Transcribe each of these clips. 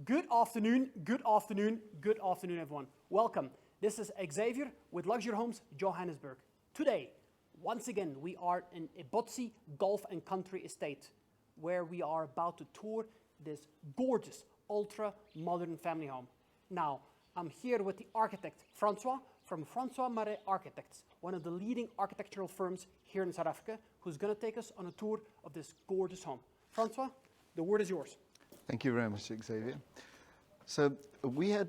Good afternoon, good afternoon, good afternoon, everyone. Welcome. This is Xavier with Luxury Homes Johannesburg. Today, once again, we are in Ebotse Golf and Country Estate, where we are about to tour this gorgeous, ultra-modern family home. Now, I'm here with the architect, Francois, from Francois Marais Architects, one of the leading architectural firms here in South Africa, who's going to take us on a tour of this gorgeous home. Francois, the word is yours. Thank you very much, Xavier. So we had,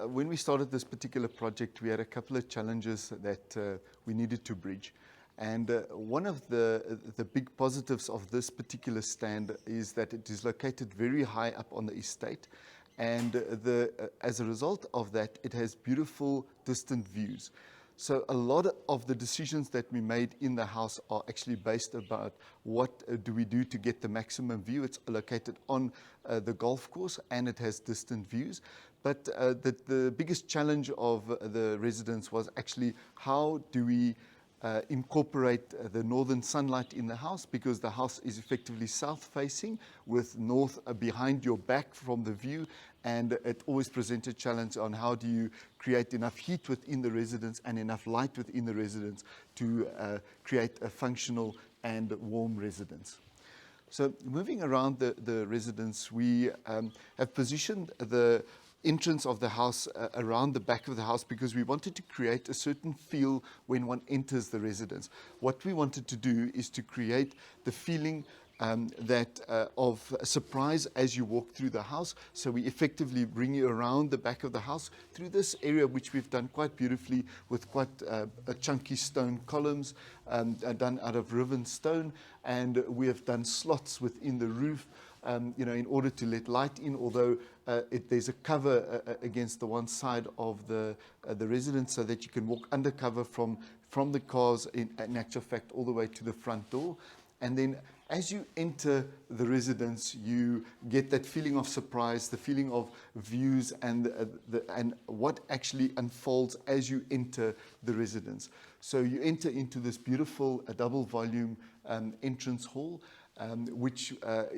when we started this particular project, we had a couple of challenges that we needed to bridge. And one of the big positives of this particular stand is that it is located very high up on the estate. And as a result of that, it has beautiful distant views. So a lot of the decisions that we made in the house are actually based about what do we do to get the maximum view. It's located on the golf course and it has distant views. But the biggest challenge of the residents was actually how do we incorporate the northern sunlight in the house, because the house is effectively south facing with north behind your back from the view, and it always presents a challenge on how do you create enough heat within the residence and enough light within the residence to create a functional and warm residence. So moving around the residence, we have positioned the entrance of the house around the back of the house because we wanted to create a certain feel when one enters the residence. What we wanted to do is to create the feeling of surprise as you walk through the house. So we effectively bring you around the back of the house through this area, which we've done quite beautifully with quite chunky stone columns done out of riven stone, and we have done slots within the roof in order to let light in, although there's a cover against the one side of the residence so that you can walk undercover from the cars in actual fact all the way to the front door. And then as you enter the residence, you get that feeling of surprise, the feeling of views, and what actually unfolds as you enter the residence. So you enter into this beautiful double volume entrance hall, which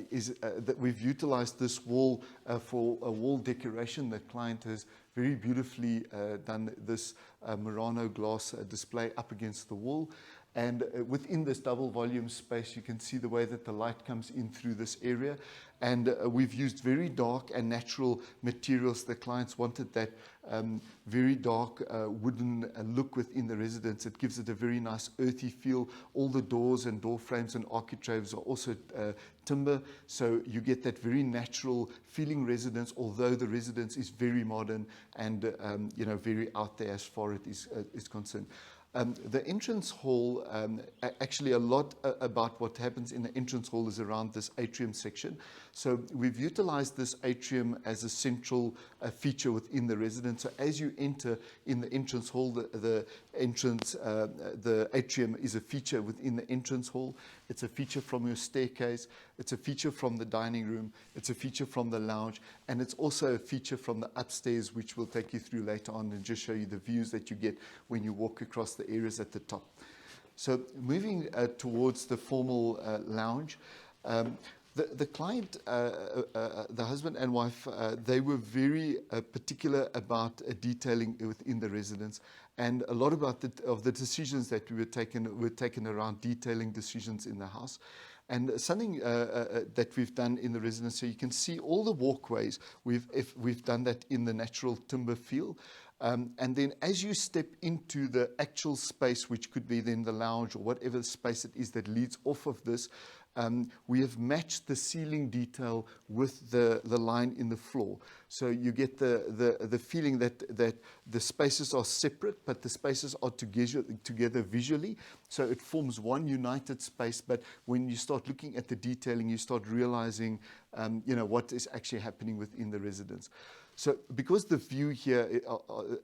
is that we've utilized this wall for a wall decoration. The client has very beautifully done this Murano glass display up against the wall. And within this double volume space, you can see the way that the light comes in through this area. And we've used very dark and natural materials. The clients wanted that very dark wooden look within the residence. It gives it a very nice earthy feel. All the doors and door frames and architraves are also timber. So you get that very natural feeling residence, although the residence is very modern and very out there as far as it is concerned. The entrance hall, actually a lot about what happens in the entrance hall is around this atrium section. So we've utilized this atrium as a central feature within the residence. So as you enter in the entrance hall, the atrium is a feature within the entrance hall. It's a feature from your staircase. It's a feature from the dining room. It's a feature from the lounge. And it's also a feature from the upstairs, which we'll take you through later on and just show you the views that you get when you walk across the areas at the top. So moving towards the formal lounge, the client, the husband and wife, they were very particular about detailing within the residence, and a lot about of the decisions that were taken around detailing decisions in the house. And something that we've done in the residence, so you can see all the walkways, we've done that in the natural timber feel. And then as you step into the actual space, which could be then the lounge or whatever space it is that leads off of this, we have matched the ceiling detail with the line in the floor. So you get the feeling that the spaces are separate, but the spaces are together visually. So it forms one united space, but when you start looking at the detailing, you start realizing what is actually happening within the residence. So because the view here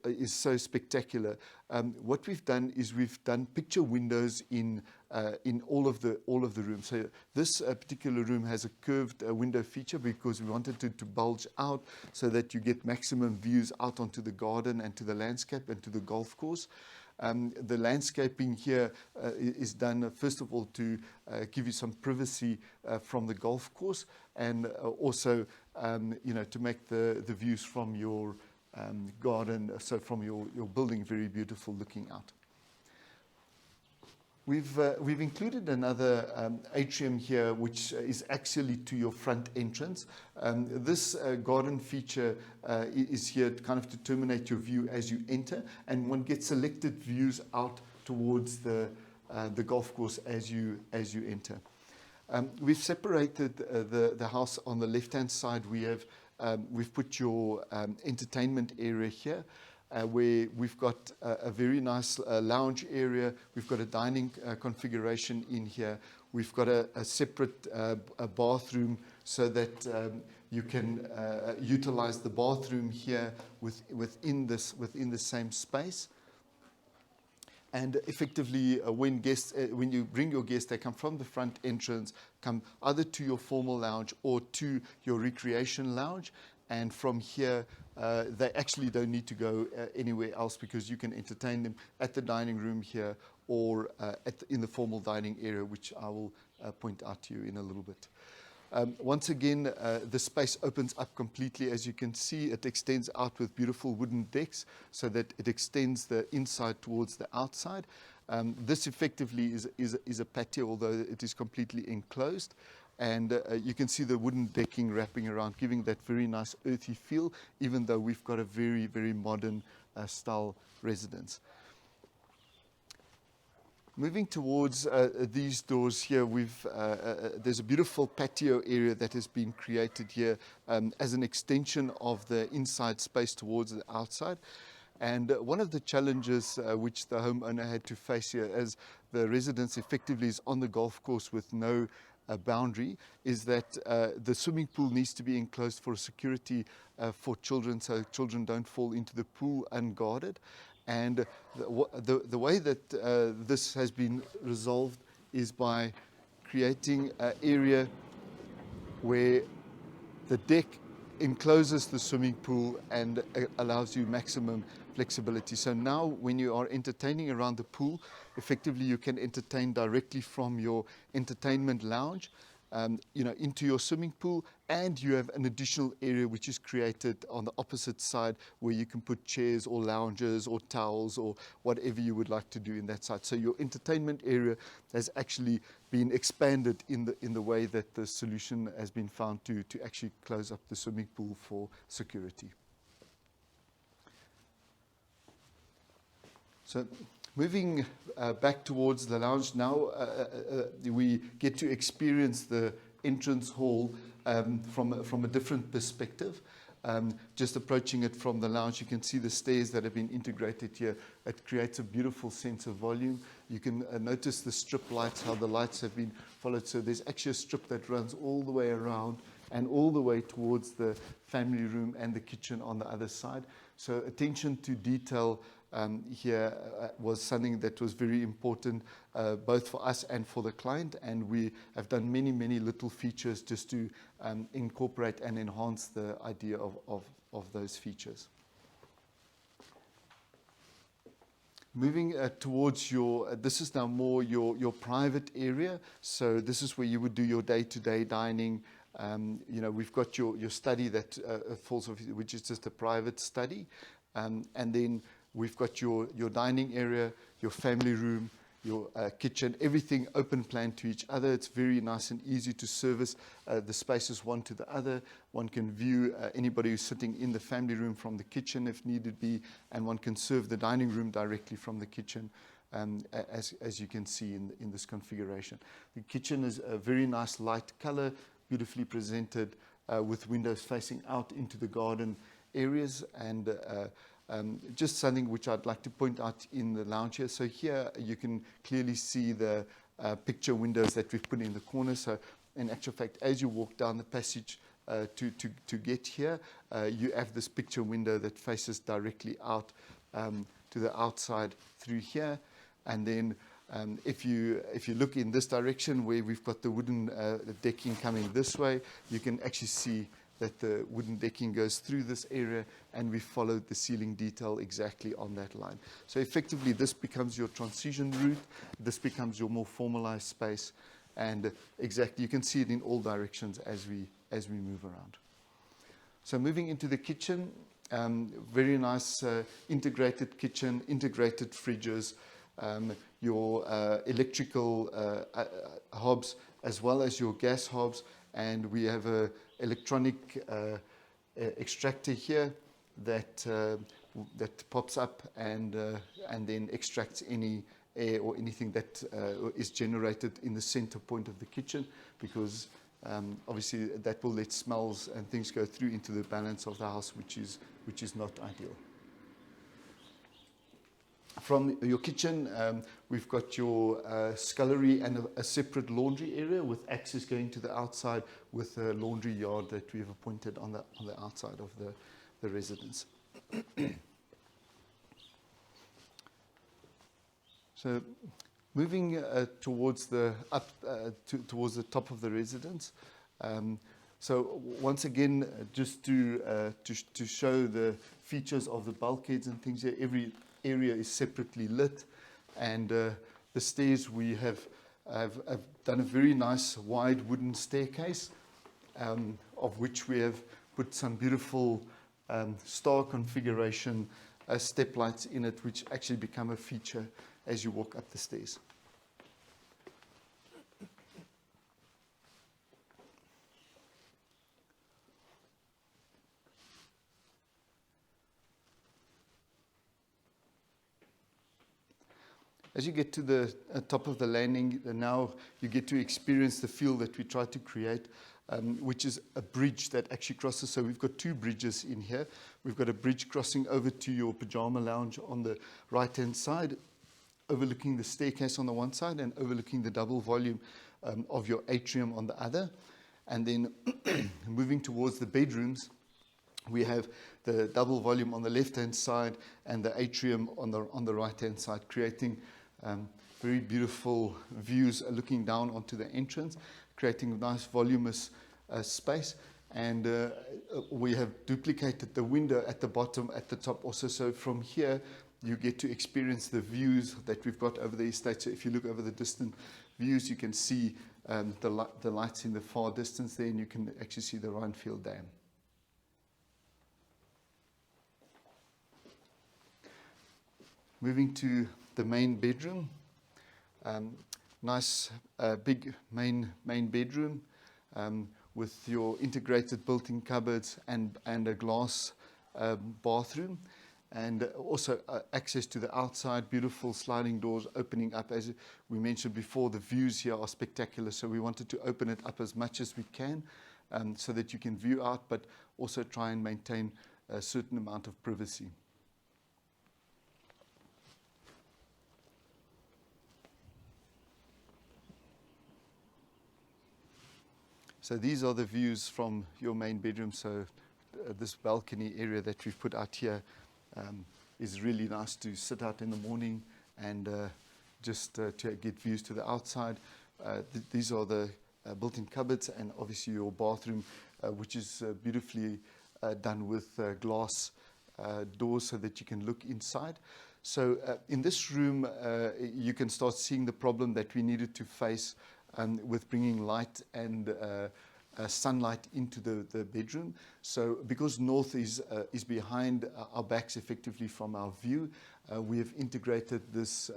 is so spectacular, what we've done is we've done picture windows in all of the rooms. So this particular room has a curved window feature because we wanted it to bulge out so that you get maximum views out onto the garden and to the landscape and to the golf course. The landscaping here is done, first of all, to give you some privacy from the golf course, and also to make the views from your garden, so from your building, very beautiful looking out. We've included another atrium here, which is actually to your front entrance. This garden feature is here kind of to terminate your view as you enter, and one gets selected views out towards the golf course as you enter. We've separated the house on the left-hand side. We've put your entertainment area here, where we've got a very nice lounge area. We've got a dining configuration in here. We've got a separate a bathroom so that you can utilize the bathroom here within the same space. And effectively, when you bring your guests, they come from the front entrance, come either to your formal lounge or to your recreation lounge. And from here, they actually don't need to go anywhere else, because you can entertain them at the dining room here or in the formal dining area, which I will point out to you in a little bit. Once again, the space opens up completely. As you can see, it extends out with beautiful wooden decks so that it extends the inside towards the outside. This effectively is a patio, although it is completely enclosed. And you can see the wooden decking wrapping around, giving that very nice earthy feel, even though we've got a very, very modern style residence. Moving towards these doors here, there's a beautiful patio area that has been created here as an extension of the inside space towards the outside. And one of the challenges which the homeowner had to face here, as the residence effectively is on the golf course with no boundary, is that the swimming pool needs to be enclosed for security for children, so children don't fall into the pool unguarded. And the way that this has been resolved is by creating an area where the deck encloses the swimming pool and allows you maximum flexibility. So now when you are entertaining around the pool, effectively you can entertain directly from your entertainment lounge into your swimming pool, and you have an additional area which is created on the opposite side where you can put chairs or lounges or towels or whatever you would like to do in that side. So your entertainment area has actually been expanded in the way that the solution has been found to actually close up the swimming pool for security. So moving back towards the lounge now, we get to experience the entrance hall from a different perspective. Just approaching it from the lounge, you can see the stairs that have been integrated here. It creates a beautiful sense of volume. You can notice the strip lights, how the lights have been followed. So there's actually a strip that runs all the way around and all the way towards the family room and the kitchen on the other side. So attention to detail here was something that was very important, both for us and for the client, and we have done many, many little features just to incorporate and enhance the idea of those features. Moving towards this is now more your private area. So this is where you would do your day-to-day dining. We've got your study that falls off, which is just a private study, and then we've got your dining area, your family room, your kitchen, everything open plan to each other. It's very nice and easy to service the spaces one to the other. One can view anybody who's sitting in the family room from the kitchen if needed be, and one can serve the dining room directly from the kitchen, as you can see in this configuration. The kitchen is a very nice light color, beautifully presented with windows facing out into the garden areas, and just something which I'd like to point out in the lounge here. So here you can clearly see the picture windows that we've put in the corner. So in actual fact, as you walk down the passage to get here, you have this picture window that faces directly out to the outside through here. And then if you look in this direction where we've got the wooden decking coming this way, you can actually see that the wooden decking goes through this area, and we followed the ceiling detail exactly on that line. So effectively, this becomes your transition route. This becomes your more formalized space, and exactly you can see it in all directions as as we move around. So moving into the kitchen, very nice integrated kitchen, integrated fridges, your electrical hobs as well as your gas hobs, and we have a electronic extractor here that that pops up and then extracts any air or anything that is generated in the center point of the kitchen, because obviously that will let smells and things go through into the balance of the house, which is not ideal. From your kitchen, we've got your scullery and a separate laundry area with access going to the outside, with a laundry yard that we've appointed on the outside of the residence. So, moving towards the top of the residence. So once again, just to show the features of the bulkheads and things here, every area is separately lit, and the stairs we have done a very nice wide wooden staircase, of which we have put some beautiful star configuration step lights in it, which actually become a feature as you walk up the stairs. As you get to the top of the landing, now you get to experience the feel that we try to create, which is a bridge that actually crosses. So we've got two bridges in here. We've got a bridge crossing over to your Pyjama Lounge on the right-hand side, overlooking the staircase on the one side and overlooking the double volume of your atrium on the other. And then moving towards the bedrooms, we have the double volume on the left-hand side and the atrium on the right-hand side, creating very beautiful views looking down onto the entrance, creating a nice voluminous space. And we have duplicated the window at the bottom, at the top also. So from here, you get to experience the views that we've got over the estate. So if you look over the distant views, you can see the lights in the far distance there, and you can actually see the Rhinefield Dam. Moving to the main bedroom, nice big main bedroom with your integrated built-in cupboards and a glass bathroom, and also access to the outside, beautiful sliding doors opening up. As we mentioned before, the views here are spectacular, so we wanted to open it up as much as we can so that you can view out, but also try and maintain a certain amount of privacy. So these are the views from your main bedroom. So this balcony area that we've put out here is really nice to sit out in the morning and just to get views to the outside. These are the built-in cupboards, and obviously your bathroom, which is beautifully done with glass doors so that you can look inside. So in this room, you can start seeing the problem that we needed to face with bringing light and sunlight into the bedroom. So because north is behind our backs effectively from our view, we have integrated this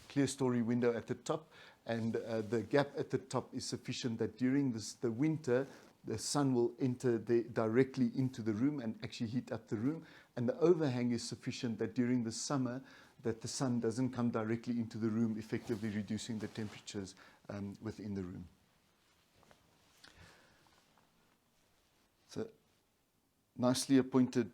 clear story window at the top, and the gap at the top is sufficient that during the winter, the sun will enter directly into the room and actually heat up the room, and the overhang is sufficient that during the summer that the sun doesn't come directly into the room, effectively reducing the temperatures within the room. So, nicely appointed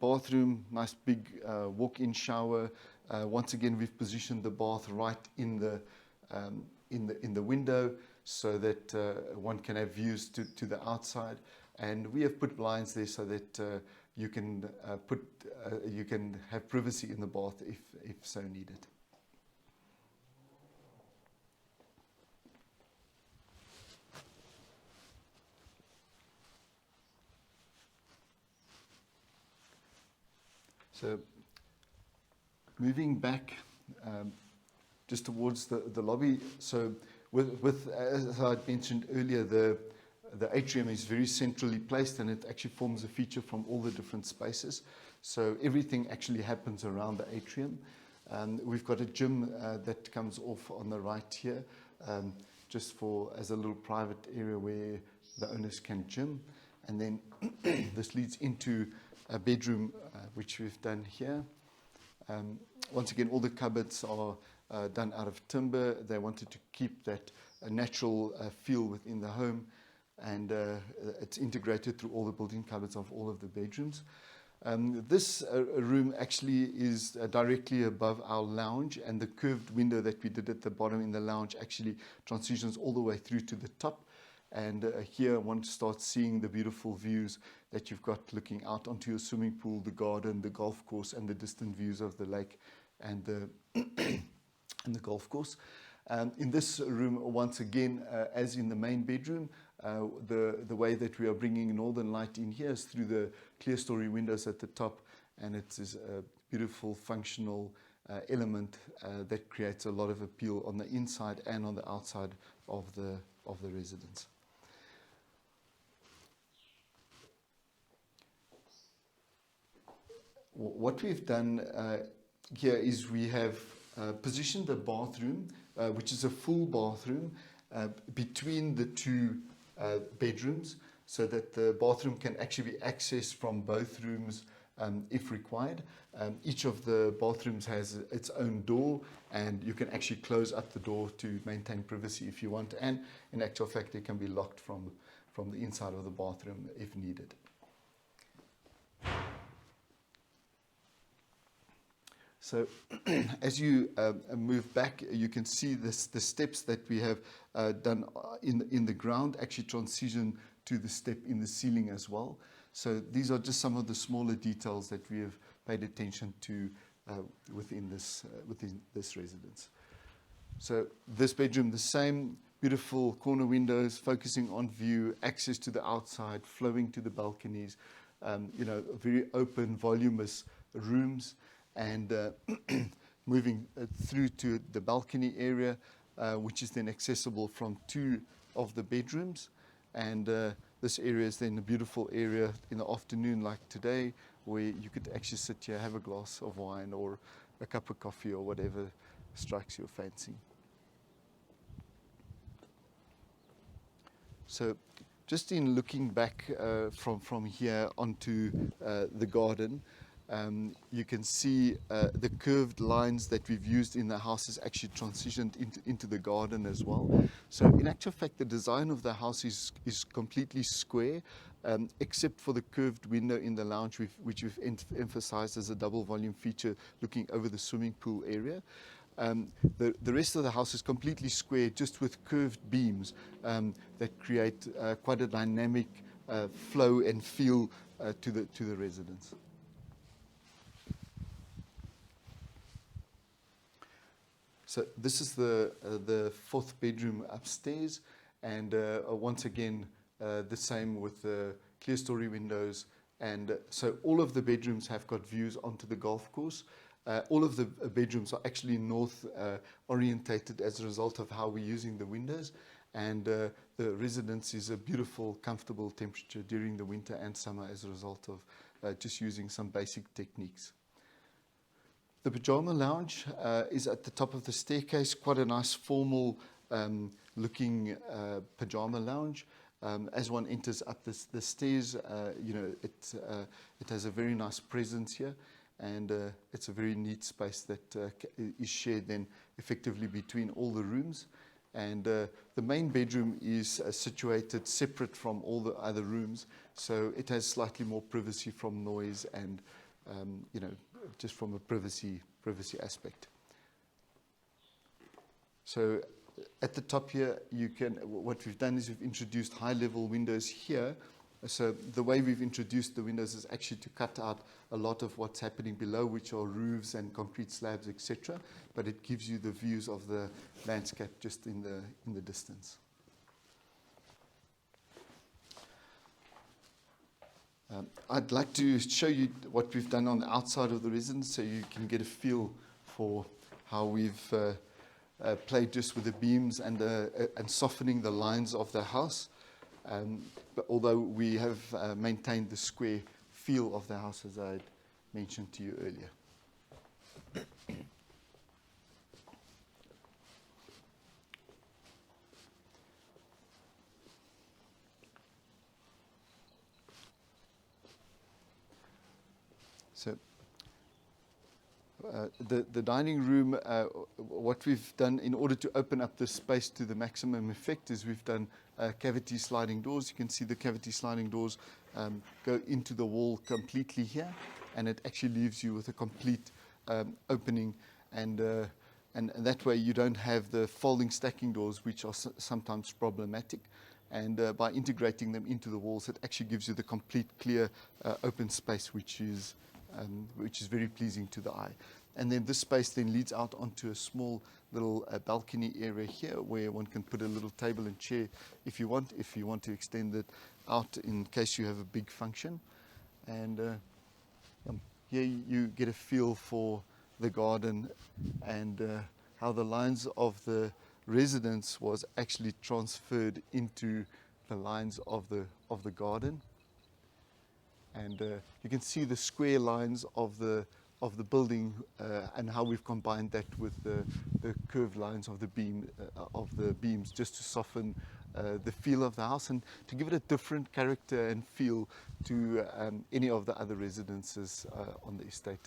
bathroom, nice big walk-in shower. Once again, we've positioned the bath right in the window so that one can have views to the outside, and we have put blinds there so that you can have privacy in the bath if so needed. So moving back just towards the lobby, so with as I mentioned earlier, the atrium is very centrally placed, and it actually forms a feature from all the different spaces. So everything actually happens around the atrium. We've got a gym that comes off on the right here, just as a little private area where the owners can gym. And then this leads into a bedroom, which we've done here. Once again, all the cupboards are done out of timber. They wanted to keep that natural feel within the home, and it's integrated through all the built-in cupboards of all of the bedrooms. This room actually is directly above our lounge, and the curved window that we did at the bottom in the lounge actually transitions all the way through to the top. And here one starts seeing the beautiful views that you've got looking out onto your swimming pool, the garden, the golf course, and the distant views of the lake and the, and the golf course. In this room, once again, as in the main bedroom, the way that we are bringing northern light in here is through the clear story windows at the top, and it is a beautiful functional element that creates a lot of appeal on the inside and on the outside of the residence. What we've done here is we have positioned the bathroom, which is a full bathroom, between the two bedrooms, so that the bathroom can actually be accessed from both rooms if required. Each of the bathrooms has its own door, and you can actually close up the door to maintain privacy if you want, and in actual fact it can be locked from the inside of the bathroom if needed. So as you move back, you can see the steps that we have done in the ground actually transition to the step in the ceiling as well. So these are just some of the smaller details that we have paid attention to within this residence. So this bedroom, the same beautiful corner windows, focusing on view, access to the outside, flowing to the balconies, very open, voluminous rooms, and moving through to the balcony area, which is then accessible from two of the bedrooms. And this area is then a beautiful area in the afternoon like today, where you could actually sit here, have a glass of wine or a cup of coffee or whatever strikes your fancy. So just in looking back from here onto the garden, you can see the curved lines that we've used in the house is actually transitioned into the garden as well. So in actual fact, the design of the house is completely square, except for the curved window in the lounge, which we've emphasized as a double volume feature looking over the swimming pool area. The rest of the house is completely square, just with curved beams that create quite a dynamic flow and feel to the residence. So this is the fourth bedroom upstairs, and once again the same with the clear story windows. And so all of the bedrooms have got views onto the golf course. All of the bedrooms are actually north orientated as a result of how we're using the windows, and the residence is a beautiful, comfortable temperature during the winter and summer as a result of just using some basic techniques. The Pyjama Lounge is at the top of the staircase, quite a nice formal looking Pyjama Lounge. As one enters up the stairs, it has a very nice presence here, and it's a very neat space that is shared then effectively between all the rooms. And the main bedroom is situated separate from all the other rooms, so it has slightly more privacy from noise and just from a privacy aspect. So at the top here, what we've done is we've introduced high-level windows here. So the way we've introduced the windows is actually to cut out a lot of what's happening below, which are roofs and concrete slabs, etc. But it gives you the views of the landscape just in the distance. I'd like to show you what we've done on the outside of the residence, so you can get a feel for how we've played just with the beams and softening the lines of the house. but although we have maintained the square feel of the house as I had mentioned to you earlier. So the dining room, what we've done in order to open up the space to the maximum effect is we've done cavity sliding doors. You can see the cavity sliding doors go into the wall completely here, and it actually leaves you with a complete opening, and that way you don't have the folding stacking doors, which are sometimes problematic. And by integrating them into the walls, it actually gives you the complete clear open space, which is very pleasing to the eye. And then this space then leads out onto a small little balcony area here, where one can put a little table and chair if you want to extend it out in case you have a big function. And here you get a feel for the garden and how the lines of the residence was actually transferred into the lines of the garden. And you can see the square lines of the building and how we've combined that with the curved lines of the beams, just to soften the feel of the house and to give it a different character and feel to any of the other residences on the estate.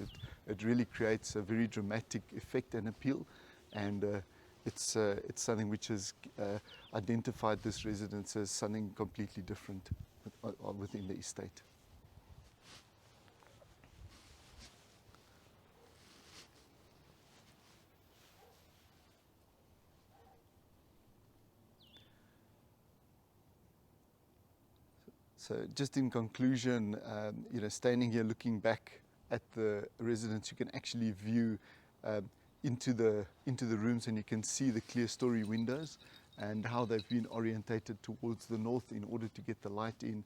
It really creates a very dramatic effect and appeal, and it's something which has identified this residence as something completely different within the estate. So just in conclusion, standing here looking back at the residence, you can actually view into the rooms, and you can see the clear story windows and how they've been orientated towards the north in order to get the light in.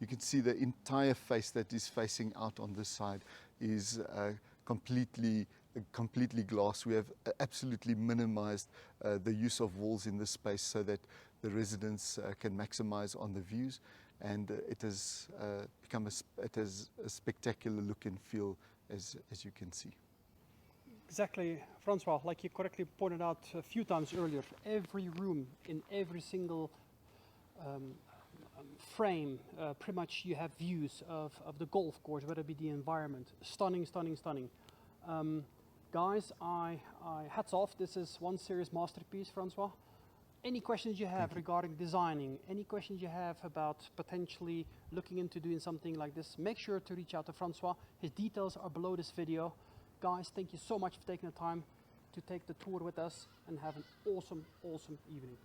You can see the entire face that is facing out on this side is completely glass. We have absolutely minimized the use of walls in this space so that the residents can maximize on the views, and it has it has a spectacular look and feel as you can see. Exactly, Francois, like you correctly pointed out a few times earlier, every room in every single frame, pretty much you have views of the golf course, whether it be the environment. Stunning, stunning, stunning. Guys, hats off. This is one serious masterpiece, Francois. Any questions you have regarding designing, any questions you have about potentially looking into doing something like this, make sure to reach out to Francois. His details are below this video. Guys, thank you so much for taking the time to take the tour with us, and have an awesome, awesome evening.